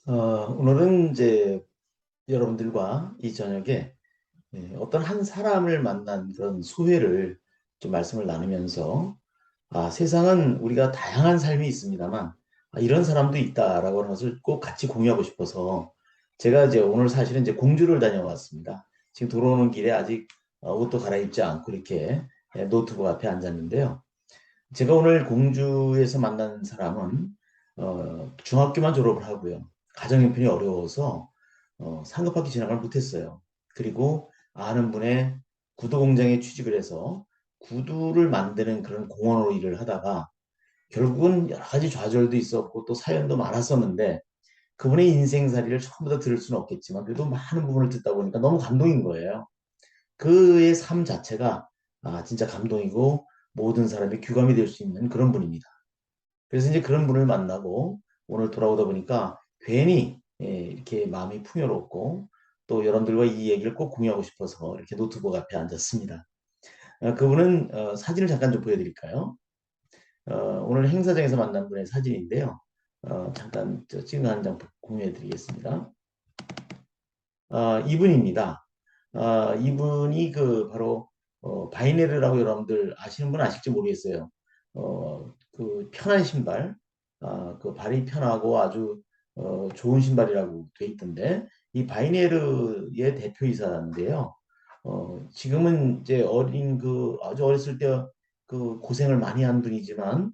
오늘은 이제 여러분들과 이 저녁에 어떤 한 사람을 만난 그런 소회를 좀 말씀을 나누면서 세상은 우리가 다양한 삶이 있습니다만 이런 사람도 있다라고 하는 것을 꼭 같이 공유하고 싶어서 제가 이제 오늘 사실은 이제 공주를 다녀왔습니다. 지금 돌아오는 길에 아직 옷도 갈아입지 않고 이렇게 노트북 앞에 앉았는데요. 제가 오늘 공주에서 만난 사람은 중학교만 졸업을 하고요. 가정 형편이 어려워서 상급학기 진학을 못했어요. 그리고 아는 분의 구두 공장에 취직을 해서 구두를 만드는 그런 공원으로 일을 하다가 결국은 여러 가지 좌절도 있었고 또 사연도 많았었는데 그분의 인생살이를 처음부터 들을 수는 없겠지만 그래도 많은 부분을 듣다 보니까 너무 감동인 거예요. 그의 삶 자체가 진짜 감동이고 모든 사람이 규감이 될 수 있는 그런 분입니다. 그래서 이제 그런 분을 만나고 오늘 돌아오다 보니까 괜히 이렇게 마음이 풍요롭고 또 여러분들과 이 얘기를 꼭 공유하고 싶어서 이렇게 노트북 앞에 앉았습니다. 그분은 사진을 잠깐 좀 보여드릴까요? 오늘 행사장에서 만난 분의 사진인데요. 잠깐 찍은 한 장 공유해드리겠습니다. 이분입니다. 이분이 그 바로 바이네르라고 여러분들 아시는 분 아실지 모르겠어요. 그 편한 신발, 그 발이 편하고 아주 좋은 신발이라고 돼 있던데 이 바이네르의 대표이사인데요. 지금은 이제 어린 그 아주 어렸을 때 그 고생을 많이 한 분이지만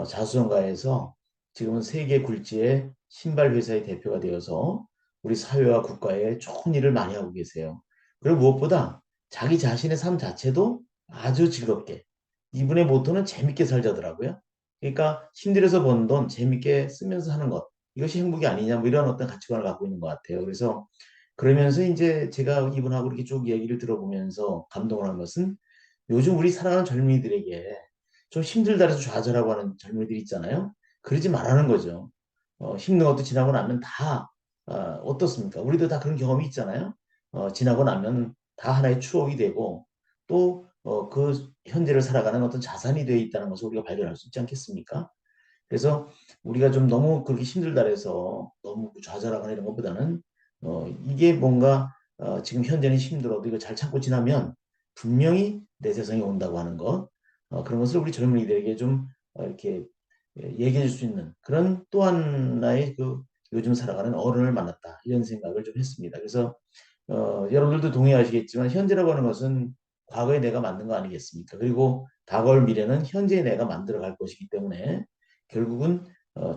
자수성가해서 지금은 세계 굴지의 신발 회사의 대표가 되어서 우리 사회와 국가에 좋은 일을 많이 하고 계세요. 그리고 무엇보다 자기 자신의 삶 자체도 아주 즐겁게 이분의 모토는 재밌게 살자더라고요. 그러니까 힘들어서 번 돈 재밌게 쓰면서 하는 것 이것이 행복이 아니냐 뭐 이런 어떤 가치관을 갖고 있는 것 같아요. 그래서 그러면서 이제 제가 이분하고 이렇게 쭉 얘기를 들어보면서 감동을 한 것은 요즘 우리 사랑하는 젊은이들에게 좀 힘들다 해서 좌절하고 하는 젊은이들 있잖아요. 그러지 말라는 거죠. 힘든 것도 지나고 나면 다 어떻습니까? 우리도 다 그런 경험이 있잖아요. 지나고 나면 다 하나의 추억이 되고 또 그 현재를 살아가는 어떤 자산이 되어 있다는 것을 우리가 발견할 수 있지 않겠습니까? 그래서 우리가 좀 너무 그렇게 힘들다 해서 너무 좌절하거나 이런 것보다는 이게 뭔가 지금 현재는 힘들어도 이거 잘 참고 지나면 분명히 내 세상이 온다고 하는 것 그런 것을 우리 젊은이들에게 좀 이렇게 얘기해 줄 수 있는 그런 또 하나의 그 요즘 살아가는 어른을 만났다 이런 생각을 좀 했습니다. 그래서 여러분들도 동의하시겠지만 현재라고 하는 것은 과거의 내가 만든 거 아니겠습니까? 그리고 다가올 미래는 현재의 내가 만들어 갈 것이기 때문에 결국은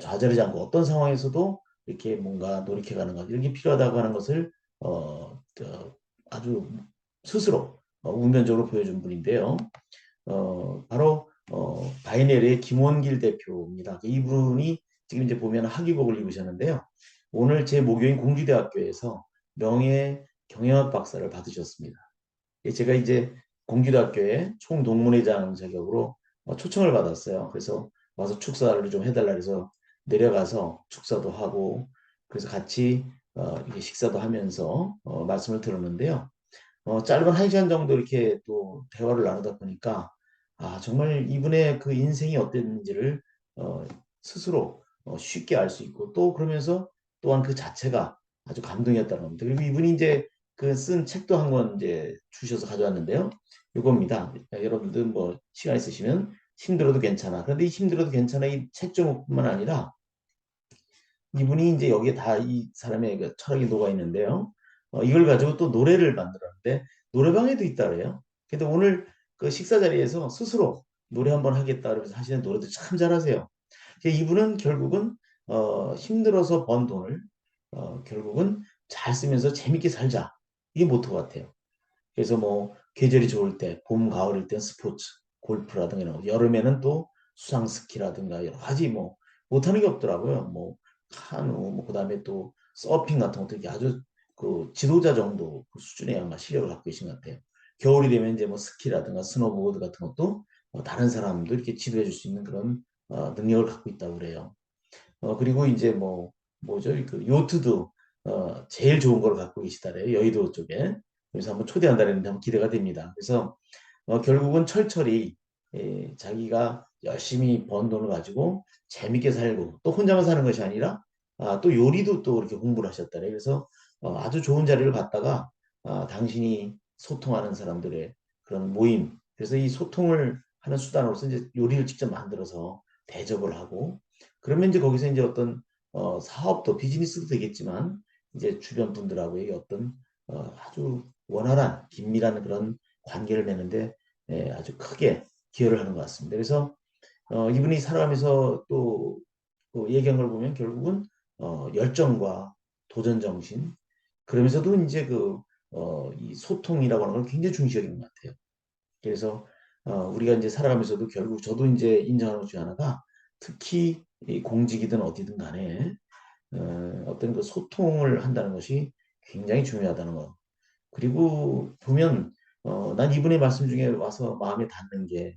좌절하지 않고 어떤 상황에서도 이렇게 뭔가 노력해가는 것 이런 게 필요하다고 하는 것을 아주 스스로 운면적으로 보여준 분인데요. 바로 바이네르의 김원길 대표입니다. 이분이 지금 이제 보면 학위복을 입으셨는데요. 오늘 제 모교인 공주대학교에서 명예 경영학 박사를 받으셨습니다. 제가 이제 공주대학교에 총동문회장 자격으로 초청을 받았어요. 그래서 와서 축사를 좀 해달라 해서 내려가서 축사도 하고 그래서 같이 이렇게 식사도 하면서 말씀을 들었는데요. 짧은 한 시간 정도 이렇게 또 대화를 나누다 보니까 정말 이분의 그 인생이 어땠는지를 어, 스스로 쉽게 알 수 있고 또 그러면서 또한 그 자체가 아주 감동이었다는 겁니다. 그리고 이분이 이제 그 쓴 책도 한 권 이제 주셔서 가져왔는데요. 이겁니다. 여러분들 뭐 시간 있으시면 힘들어도 괜찮아. 그런데 이 힘들어도 괜찮아 이 책 제목뿐만 아니라 이분이 이제 여기에 다 이 사람의 그 철학이 녹아 있는데요. 이걸 가지고 또 노래를 만들었는데 노래방에도 있다 그래요. 근데 오늘 그 식사 자리에서 스스로 노래 한번 하겠다 그러면서 하시는 노래도 참 잘하세요. 이분은 결국은 힘들어서 번 돈을 결국은 잘 쓰면서 재밌게 살자. 이게 모토 같아요. 그래서 뭐 계절이 좋을 때, 봄, 가을일 때 스포츠, 골프라든가 이런 거. 여름에는 또 수상 스키라든가 여러 가지 뭐 못하는 게 없더라고요. 뭐 카누, 뭐 그다음에 또 서핑 같은 것도 이게 아주 그 지도자 정도 그 수준의 아마 실력을 갖고 계신 것 같아요. 겨울이 되면 이제 뭐 스키라든가 스노보드 같은 것도 다른 사람도 이렇게 지도해 줄 수 있는 그런 능력을 갖고 있다고 그래요. 그리고 이제 뭐 뭐죠? 그 요트도 제일 좋은 걸 갖고 계시다래요. 여의도 쪽에. 그래서 한번 초대한다는데 한번 기대가 됩니다. 그래서 결국은 철철이 자기가 열심히 번 돈을 가지고 재밌게 살고 또 혼자만 사는 것이 아니라 또 요리도 또 이렇게 공부를 하셨다래. 그래서 아주 좋은 자리를 갔다가 당신이 소통하는 사람들의 그런 모임. 그래서 이 소통을 하는 수단으로서 이제 요리를 직접 만들어서 대접을 하고 그러면 이제 거기서 이제 어떤 사업도 비즈니스도 되겠지만 이제 주변 분들하고의 어떤 아주 원활한 긴밀한 그런 관계를 맺는데 아주 크게 기여를 하는 것 같습니다. 그래서 이분이 살아가면서 또 얘기한 걸 보면 결국은 열정과 도전 정신 그러면서도 이제 이 소통이라고 하는 걸 굉장히 중시 여기는 것 같아요. 그래서 우리가 이제 살아가면서도 결국 저도 이제 인정하는 것 중에 하나가 특히 이 공직이든 어디든 간에 어떤 그 소통을 한다는 것이 굉장히 중요하다는 것. 그리고 보면 난 이분의 말씀 중에 와서 마음에 닿는 게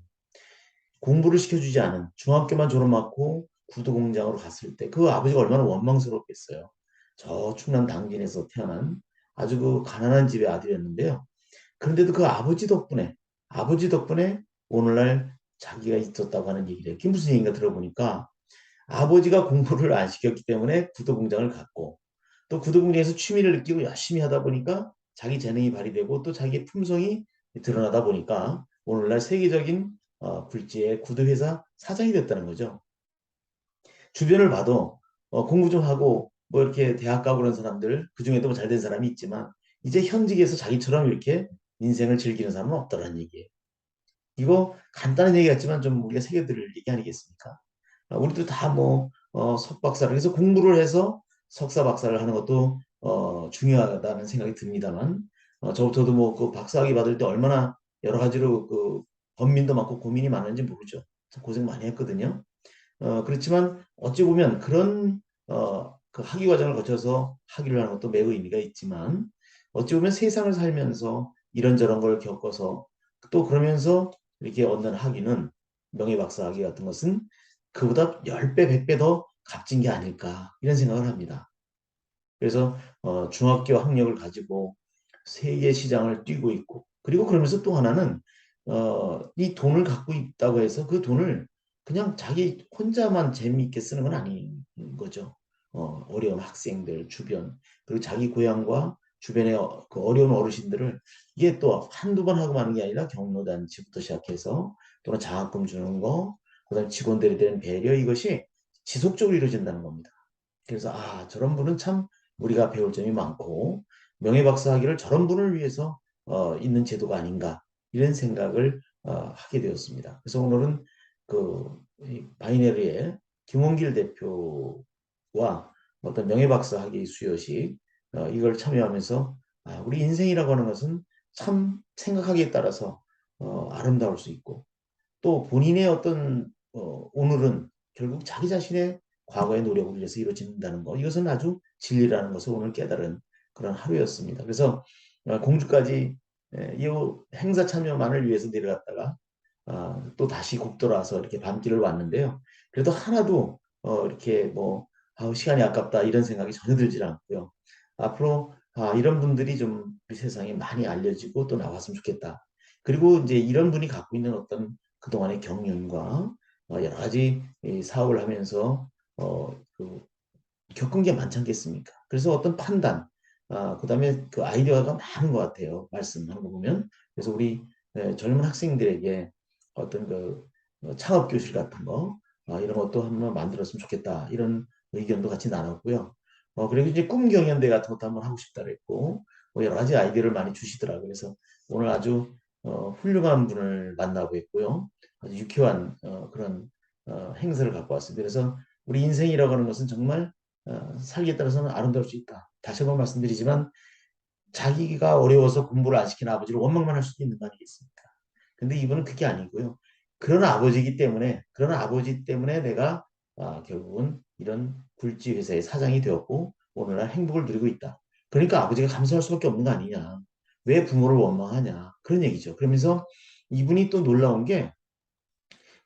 공부를 시켜주지 않은 중학교만 졸업하고 구두공장으로 갔을 때 그 아버지가 얼마나 원망스럽겠어요. 저 충남 당진에서 태어난 아주 그 가난한 집의 아들이었는데요. 그런데도 그 아버지 덕분에 오늘날 자기가 있었다고 하는 얘기를 해요. 무슨 얘기인가 들어보니까 아버지가 공부를 안 시켰기 때문에 구두공장을 갔고 또 구두공장에서 취미를 느끼고 열심히 하다 보니까 자기 재능이 발휘되고 또 자기의 품성이 드러나다 보니까 오늘날 세계적인 굴지의 구두회사 사장이 됐다는 거죠. 주변을 봐도 공부 좀 하고 뭐 이렇게 대학 가고 그런 사람들 그중에도 뭐 잘된 사람이 있지만 이제 현직에서 자기처럼 이렇게 인생을 즐기는 사람은 없다라는 얘기예요. 이거 간단한 얘기 같지만 좀 우리가 새겨들을 얘기 아니겠습니까? 우리도 다 뭐 석박사를 해서 공부를 해서 석사 박사를 하는 것도 중요하다는 생각이 듭니다만 저부터도 뭐 그 박사학위 받을 때 얼마나 여러 가지로 그 번민도 많고 고민이 많은지 모르죠. 고생 많이 했거든요. 그렇지만 어찌 보면 그런 그 학위 과정을 거쳐서 학위를 하는 것도 매우 의미가 있지만 어찌 보면 세상을 살면서 이런저런 걸 겪어서 또 그러면서 이렇게 얻는 학위는 명예박사 학위 같은 것은 그보다 10배, 100배 더 값진 게 아닐까 이런 생각을 합니다. 그래서 중학교 학력을 가지고 세계 시장을 뛰고 있고 그리고 그러면서 또 하나는 이 돈을 갖고 있다고 해서 그 돈을 그냥 자기 혼자만 재미있게 쓰는 건 아닌 거죠. 어려운 학생들 주변 그리고 자기 고향과 주변의 그 어려운 어르신들을 이게 또 한두 번 하고 마는 게 아니라 경로단지부터 시작해서 또는 장학금 주는 거 그다음 직원들에 대한 배려 이것이 지속적으로 이루어진다는 겁니다. 그래서 저런 분은 참 우리가 배울 점이 많고 명예박사 학위를 저런 분을 위해서 있는 제도가 아닌가 이런 생각을 하게 되었습니다. 그래서 오늘은 바이네리의 김원길 대표와 어떤 명예박사 학위 수여식 이걸 참여하면서 우리 인생이라고 하는 것은 참 생각하기에 따라서 아름다울 수 있고 또 본인의 어떤 오늘은 결국 자기 자신의 과거의 노력을 위해서 이루어진다는 거 이것은 아주 진리라는 것을 오늘 깨달은 그런 하루였습니다. 그래서 공주까지 이 행사 참여만을 위해서 내려갔다가 또 다시 국도라서 이렇게 밤길을 왔는데요. 그래도 하나도 이렇게 뭐 시간이 아깝다 이런 생각이 전혀 들질 않고요. 앞으로 이런 분들이 좀 우리 세상에 많이 알려지고 또 나왔으면 좋겠다. 그리고 이제 이런 분이 갖고 있는 어떤 그동안의 경륜과 여러 가지 사업을 하면서 겪은 게 많지 않겠습니까? 그래서 어떤 판단, 그다음에 그 아이디어가 많은 것 같아요. 말씀하는 거 보면. 그래서 우리 젊은 학생들에게 어떤 창업 교실 같은 거 이런 것도 한번 만들었으면 좋겠다. 이런 의견도 같이 나눴고요. 그리고 이제 꿈 경연대 같은 것도 한번 하고 싶다 그랬고 뭐 여러 가지 아이디어를 많이 주시더라고요. 그래서 오늘 아주 훌륭한 분을 만나고 있고요. 아주 유쾌한 그런 행사를 갖고 왔습니다. 그래서 우리 인생이라고 하는 것은 정말 살기에 따라서는 아름다울 수 있다. 다시 한번 말씀드리지만 자기가 어려워서 공부를 안 시킨 아버지를 원망만 할 수도 있는 거 아니겠습니까? 근데 이분은 그게 아니고요. 그런 아버지 때문에 내가 결국은 이런 굴지 회사의 사장이 되었고 오늘날 행복을 누리고 있다. 그러니까 아버지가 감사할 수밖에 없는 거 아니냐. 왜 부모를 원망하냐. 그런 얘기죠. 그러면서 이분이 또 놀라운 게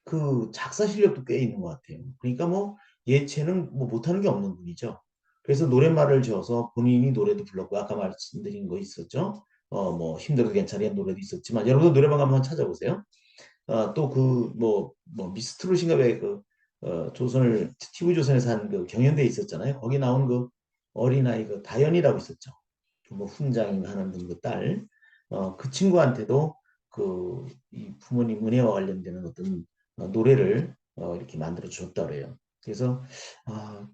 그 작사 실력도 꽤 있는 것 같아요. 그러니까 뭐 예체능 뭐 못하는 게 없는 분이죠. 그래서 노랫말을 지어서 본인이 노래도 불렀고 아까 말씀드린 거 있었죠. 뭐 힘들어도 괜찮은 노래도 있었지만 여러분 노래방 한번 찾아보세요. 또 그 뭐 미스트롯인가 왜그 조선을 TV조선에서 한 그 경연대회 있었잖아요. 거기 나온 그 어린아이 그 다연이라고 있었죠. 뭐 훈장 하는 분 그 딸. 그 친구한테도 그 이 부모님 은혜와 관련되는 어떤 노래를 이렇게 만들어 줬다 그래요. 그래서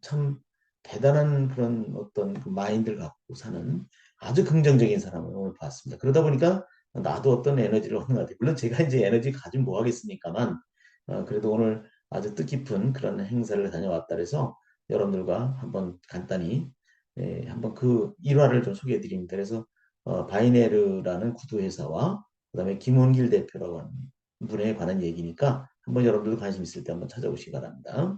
참 대단한 그런 어떤 그 마인드를 갖고 사는 아주 긍정적인 사람을 오늘 봤습니다. 그러다 보니까 나도 어떤 에너지를 얻는 것 같아요. 물론 제가 이제 에너지 가지면 뭐 하겠습니까만 그래도 오늘 아주 뜻깊은 그런 행사를 다녀왔다 그래서 여러분들과 한번 간단히 한번 그 일화를 좀 소개해 드립니다. 그래서 바이네르라는 구두 회사와 그다음에 김원길 대표라고 하는 분에 관한 얘기니까 한번 여러분들도 관심 있을 때 한번 찾아보시기 바랍니다.